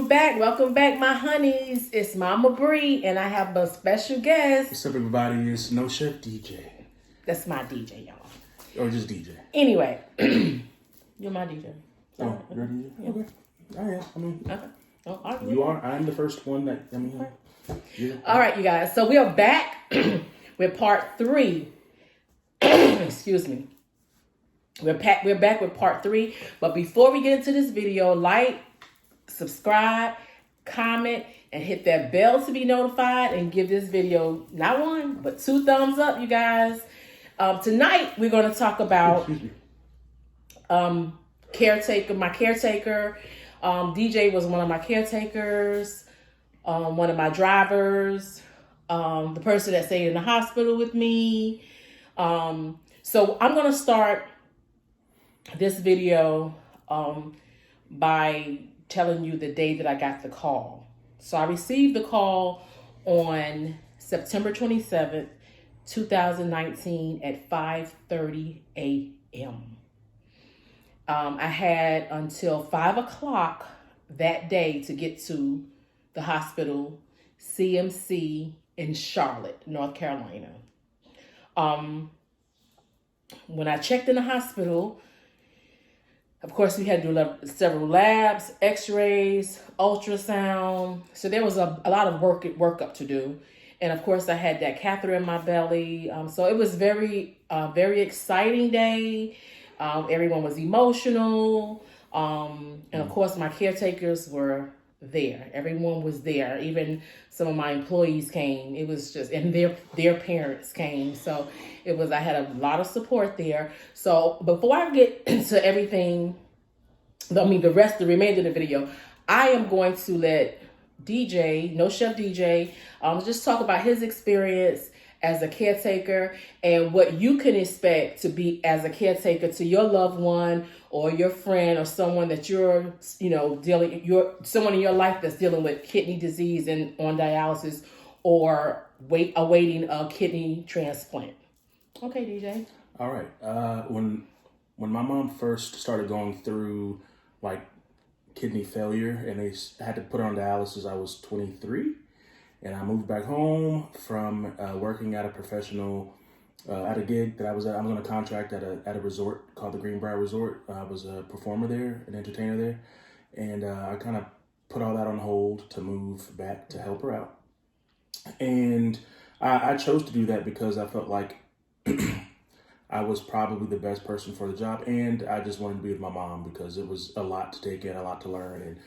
Welcome back, my honeys. It's Mama Bree, and I have a special guest. What's up, everybody? It's No Chef DJ. That's my DJ, y'all. Or just DJ. Anyway, you're my DJ. Oh, you're a DJ? Yeah. Okay. Okay. Oh, you are. I'm the first one that, yeah. All right, you guys. So we are back with part 3. Excuse me. We're back with part 3. But before we get into this video, like, subscribe, comment, and hit that bell to be notified, and give this video not 1 but 2 thumbs up, you guys. Tonight we're going to talk about my caretaker. DJ was one of my caretakers, one of my drivers, the person that stayed in the hospital with me. So I'm going to start this video by telling you the day that I got the call. So I received the call on September 27th, 2019 at 5:30 a.m. I had until 5 o'clock that day to get to the hospital, CMC in Charlotte, North Carolina. When I checked in the hospital, of course, we had to do several labs, x-rays, ultrasound. So there was a lot of workup to do. And of course, I had that catheter in my belly. So it was very exciting day. Everyone was emotional. And of course, my caretakers were there. Everyone was there. Even some of my employees came. It was just, and their parents came. So I had a lot of support there. So before I get into everything, the remainder of the video, I am going to let DJ, No Chef DJ, just talk about his experience as a caretaker and what you can expect to be as a caretaker to your loved one or your friend or someone that you're, someone in your life that's dealing with kidney disease and on dialysis or awaiting a kidney transplant. Okay, DJ. All right. When my mom first started going through kidney failure and they had to put her on dialysis, I was 23. And I moved back home from working at a professional, at a gig that I was at. I was on a contract at a resort called the Greenbrier Resort. I was a performer there, an entertainer there. And I kind of put all that on hold to move back to help her out. And I chose to do that because I felt like I was probably the best person for the job. And I just wanted to be with my mom because it was a lot to take in, a lot to learn.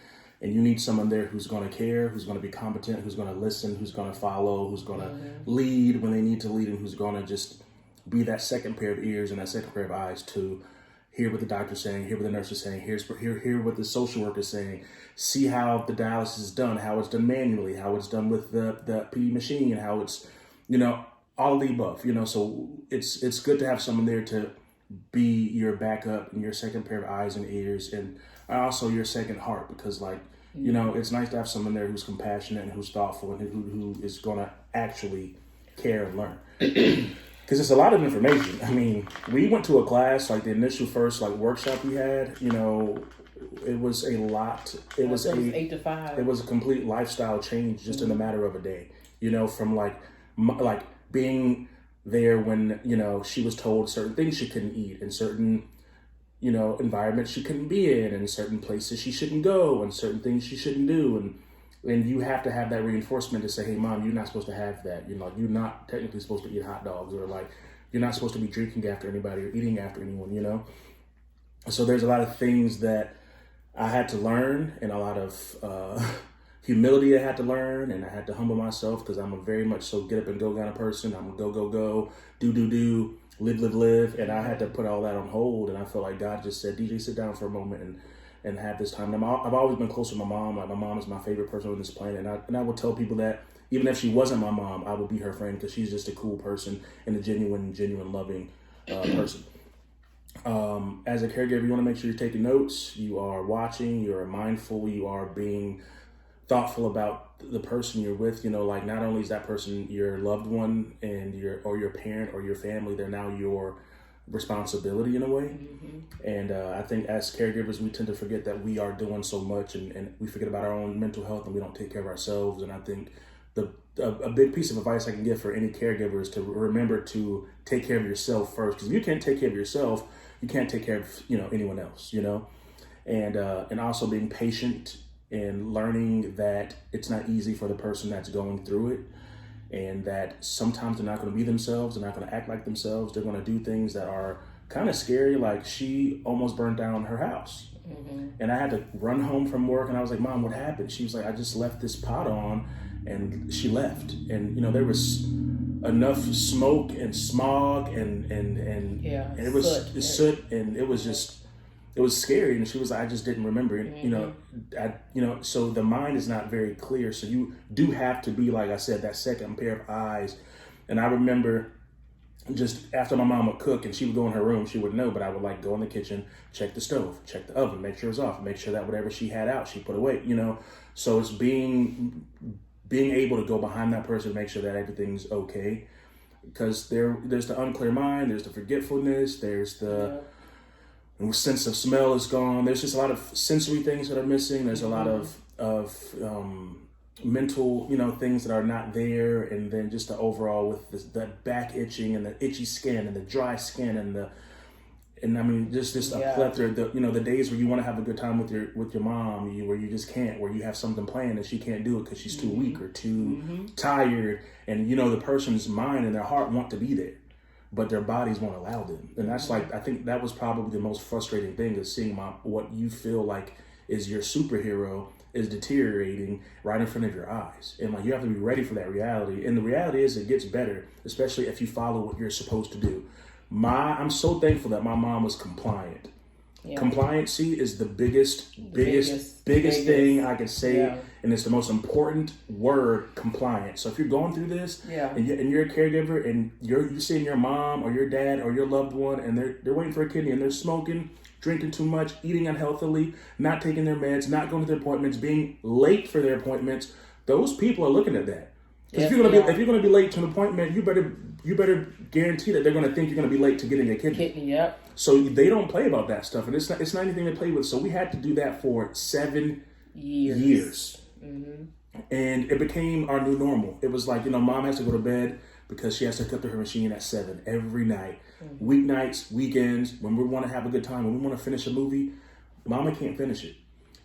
And you need someone there who's going to care, who's going to be competent, who's going to listen, who's going to follow, who's going to lead when they need to lead, and who's going to just be that second pair of ears and that second pair of eyes to hear what the doctor's saying, hear what the nurse is saying, hear what the social worker is saying, see how the dialysis is done, how it's done manually, how it's done with the PD machine, and how it's, all of the above. So it's good to have someone there to be your backup and your second pair of eyes and ears, and also your second heart, because it's nice to have someone there who's compassionate and who's thoughtful and who is going to actually care and learn. Because it's a lot of information. I mean, we went to a class, the initial first workshop we had, it was a lot. It was 8 to 5. It was a complete lifestyle change just in a matter of a day, from being there when, she was told certain things she couldn't eat and certain environments she couldn't be in, and certain places she shouldn't go, and certain things she shouldn't do, and you have to have that reinforcement to say, hey, Mom, you're not supposed to have that. You're not technically supposed to eat hot dogs, or you're not supposed to be drinking after anybody or eating after anyone. So there's a lot of things that I had to learn, and a lot of humility I had to learn, and I had to humble myself because I'm a very much so get up and go kind of person. I'm a go, do, live, and I had to put all that on hold, and I felt like God just said, DJ, sit down for a moment and have this time. And I've always been close to my mom. My mom is my favorite person on this planet, and I would tell people that even if she wasn't my mom, I would be her friend because she's just a cool person and a genuine loving person. As a caregiver, you want to make sure you're taking notes, you are watching, you are mindful, you are being thoughtful about the person you're with. Not only is that person your loved one and your parent or your family, they're now your responsibility in a way. And I think as caregivers, we tend to forget that we are doing so much, and we forget about our own mental health, and we don't take care of ourselves. And I think a big piece of advice I can give for any caregiver is to remember to take care of yourself first. Because if you can't take care of yourself, you can't take care of anyone else. And also being patient and learning that it's not easy for the person that's going through it, and that sometimes they're not going to be themselves, they're not going to act like themselves, they're going to do things that are kind of scary. Like she almost burned down her house. And I had to run home from work, and I was like, Mom, what happened? She was like, I just left this pot on, and she left. And there was enough smoke and smog and it was soot, and it was scary. And she was like, I just didn't remember it. So the mind is not very clear. So you do have to be, like I said, that second pair of eyes. And I remember just after my mom would cook and she would go in her room, she would know, but I would go in the kitchen, check the stove, check the oven, make sure it's off, make sure that whatever she had out, she put away, So it's being able to go behind that person, make sure that everything's okay. Because there's the unclear mind, there's the forgetfulness, there's the sense of smell is gone. There's just a lot of sensory things that are missing. There's a lot of mental, things that are not there. And then just the overall with the back itching and the itchy skin and the dry skin and I mean, just a plethora. The days where you want to have a good time with your mom, where you just can't, where you have something planned and she can't do it because she's too weak or too tired. And the person's mind and their heart want to be there, but their bodies won't allow them. And that's I think that was probably the most frustrating thing, is seeing what you feel like is your superhero is deteriorating right in front of your eyes. And you have to be ready for that reality. And the reality is it gets better, especially if you follow what you're supposed to do. I'm so thankful that my mom was compliant. Yeah. Compliancy is the biggest thing I can say. Yeah. And it's the most important word, compliant. So if you're going through this and you're a caregiver and you're seeing your mom or your dad or your loved one and they're waiting for a kidney and they're smoking, drinking too much, eating unhealthily, not taking their meds, not going to their appointments, being late for their appointments, those people are looking at that. Yes, if you're gonna be late to an appointment, you better guarantee that they're gonna think you're gonna be late to getting a kidney. Yep. So they don't play about that stuff, and it's not anything to play with. So we had to do that for 7 years. And it became our new normal. It was Mom has to go to bed because she has to hook up to her machine at 7 every night. Weeknights, weekends, when we want to have a good time, when we want to finish a movie, Mama can't finish it.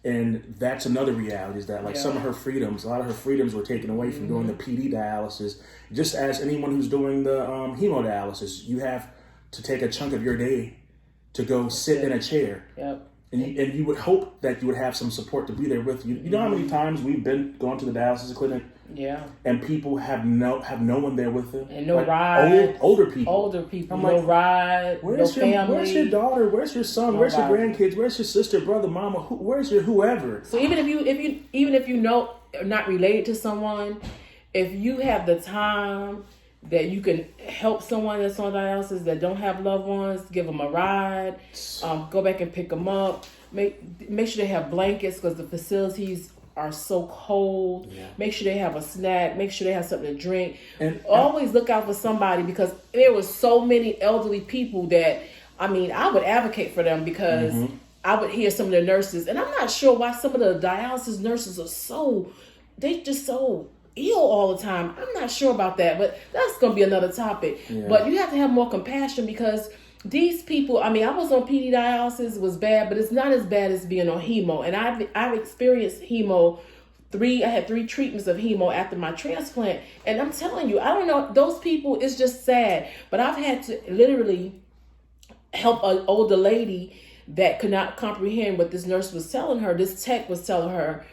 And that's another reality, is that some of her freedoms, a lot of her freedoms were taken away from doing the PD dialysis. Just as anyone who's doing the hemodialysis, you have to take a chunk of your day to go sit in a chair. Yep. And you would hope that you would have some support to be there with you. You know how many times we've gone to the dialysis clinic? Yeah. And people have no one there with them. And no ride. Older people. I'm no ride. Where's your daughter? Where's your son? Where's your grandkids? Where's your sister, brother, mama? Where's your whoever? So even if you know not related to someone, if you have the time that you can help someone that's on dialysis that don't have loved ones, give them a ride, go back and pick them up, make sure they have blankets because the facilities are so cold. Yeah. Make sure they have a snack, make sure they have something to drink, and always look out for somebody, because there were so many elderly people that, I would advocate for them, because I would hear some of the nurses, and I'm not sure why some of the dialysis nurses are they just so ill all the time. I'm not sure about that, but that's going to be another topic. Yeah. But you have to have more compassion, because these people, I was on PD dialysis, it was bad, but it's not as bad as being on hemo. And I've experienced hemo. I had 3 treatments of hemo after my transplant. And I'm telling you, I don't know, those people, it's just sad. But I've had to literally help an older lady that could not comprehend what this nurse was telling her, this tech was telling her.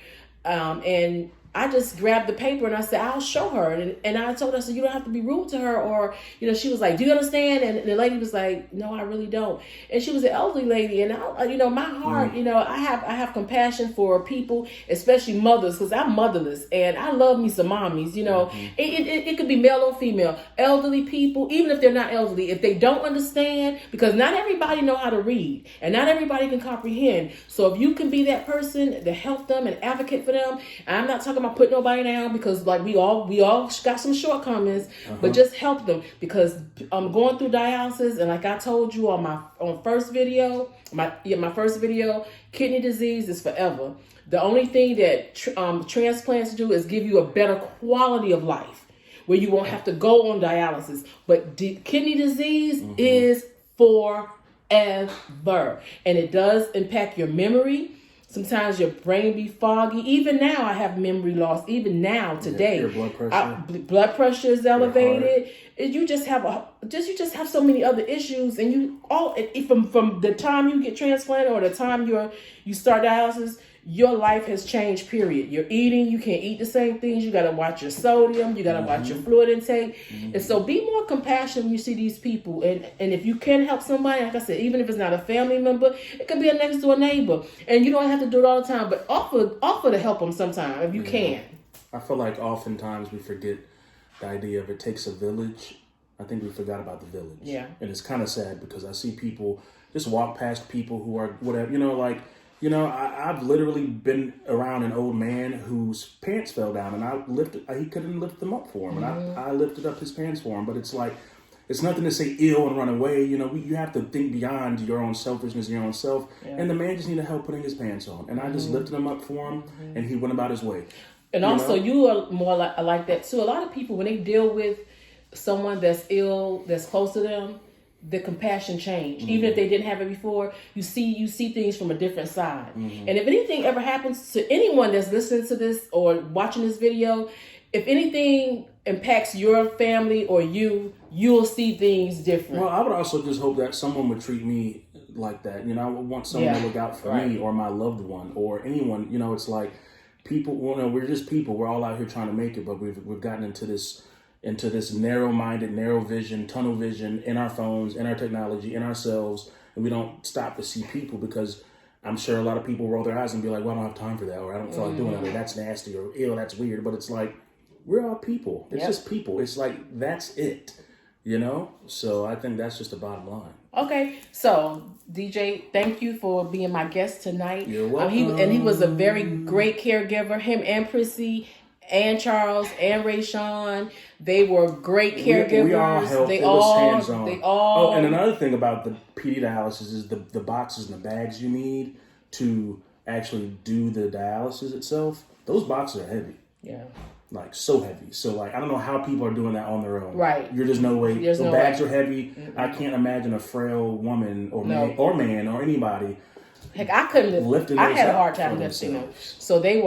And I just grabbed the paper and I said, I'll show her. And I told her, I said, you don't have to be rude to her. Or, she was like, do you understand? And the lady was like, no, I really don't. And she was an elderly lady. And, my heart, I have compassion for people, especially mothers, because I'm motherless. And I love me some mommies, It could be male or female. Elderly people, even if they're not elderly, if they don't understand, because not everybody know how to read. And not everybody can comprehend. So if you can be that person to help them and advocate for them, and I'm not talking about to put nobody down because like we all got some shortcomings, but just help them because I'm going through dialysis, and like I told you on my first video, my first video, kidney disease is forever. The only thing that transplants do is give you a better quality of life where you won't have to go on dialysis. But kidney disease is forever, and it does impact your memory. Sometimes your brain be foggy. Even now, I have memory loss. Even now, today, your blood pressure is elevated. You just have so many other issues, and from the time you get transplanted or the time you start dialysis, your life has changed. Period. You're eating. You can't eat the same things. You got to watch your sodium. You got to watch your fluid intake. And so, be more compassionate when you see these people. And if you can help somebody, like I said, even if it's not a family member, it could be a next door neighbor. And you don't have to do it all the time, but offer to help them sometime if you can. I feel like oftentimes we forget the idea of it takes a village. I think we forgot about the village. Yeah. And it's kind of sad because I see people just walk past people who are whatever, I've literally been around an old man whose pants fell down, and he couldn't lift them up for him, and I lifted up his pants for him. But it's like, it's nothing to say ill and run away. You have to think beyond your own selfishness, your own self. Yeah. And the man just needed help putting his pants on, and I just lifted him up for him, and he went about his way. And also, you are more like that too. A lot of people, when they deal with someone that's ill, that's close to them, the compassion change. Even if they didn't have it before, you see things from a different side. And if anything ever happens to anyone that's listening to this or watching this video, if anything impacts your family or you'll see things different. Well, I would also just hope that someone would treat me like that. I would want someone to look out for me or my loved one or anyone. It's like people, we're just people. We're all out here trying to make it, but we've gotten into this narrow-minded, narrow vision, tunnel vision in our phones, in our technology, in ourselves, and we don't stop to see people because I'm sure a lot of people roll their eyes and be like, well, I don't have time for that, or I don't feel like doing that, or that's nasty, or ew, that's weird. But it's like, we're all people. It's just people. It's like, that's it, So I think that's just the bottom line. Okay, so DJ, thank you for being my guest tonight. You're welcome. He was a very great caregiver, him and Prissy, and Charles and Rayshawn, they were great caregivers. We all helped. They all. Oh, and another thing about the PD dialysis is the boxes and the bags you need to actually do the dialysis itself. Those boxes are heavy. Yeah. Like so heavy. So like I don't know how people are doing that on their own. Right. You're just no way. There's no bags way. Are heavy. I can't imagine a frail woman or man or anybody. Heck, I couldn't lift. I had a hard time lifting them. So they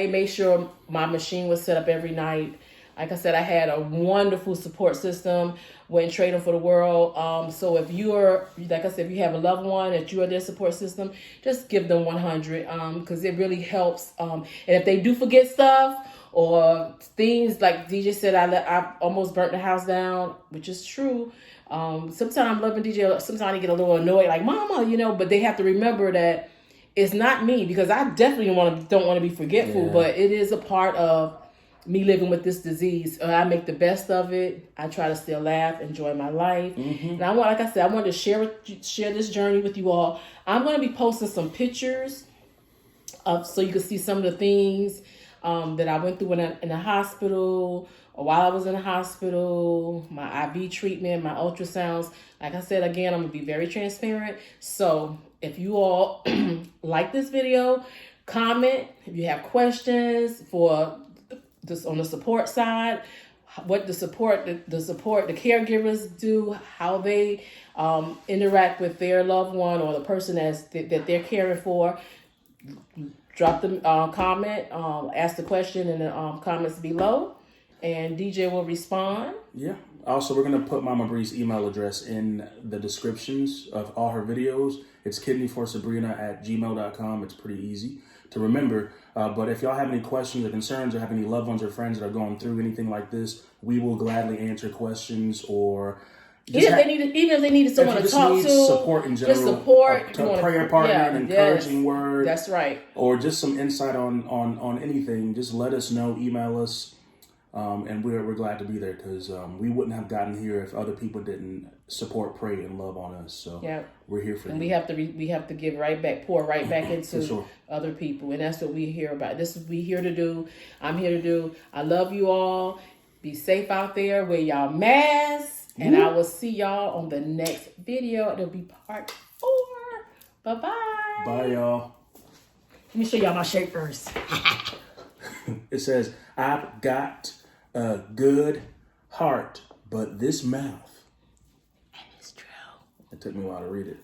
made sure my machine was set up every night. Like I said, I had a wonderful support system. Went trading for the world. So if you're, like I said, if you have a loved one that you are their support system, just give them 100 because it really helps. And if they do forget stuff or things like DJ said, I almost burnt the house down, which is true. Sometimes loving DJ, sometimes I get a little annoyed, like mama, but they have to remember that it's not me because I definitely don't want to be forgetful, but it is a part of me living with this disease. I make the best of it. I try to still laugh, enjoy my life. And I wanted to share this journey with you all. I'm going to be posting some pictures so you can see some of the things that I went through in the hospital, or while I was in the hospital, my IV treatment, my ultrasounds. Like I said, again, I'm going to be very transparent. So if you all like this video, comment. If you have questions for this on the support side, what the caregivers do, how they interact with their loved one or the person that they're caring for, drop the comment, ask the question in the comments below. And DJ will respond. Yeah. Also, we're going to put Mama Bree's email address in the descriptions of all her videos. It's kidneyforsabrina@gmail.com. It's pretty easy to remember. But if y'all have any questions or concerns or have any loved ones or friends that are going through anything like this, we will gladly answer questions or... Even if they needed someone to talk to, support in general, just support, a prayer partner, an encouraging word. That's right. Or just some insight on anything. Just let us know. Email us. And we're glad to be there because we wouldn't have gotten here if other people didn't support, pray, and love on us. So we're here for you. And we have to give right back, pour right back into sure. other people. And that's what we're here about. This is what we're here to do. I'm here to do. I love you all. Be safe out there. Wear y'all masks. And I will see y'all on the next video. It'll be part 4. Bye-bye. Bye, y'all. Let me show y'all my shirt first. It says, I've got a good heart, but this mouth. And it's true. It took me a while to read it.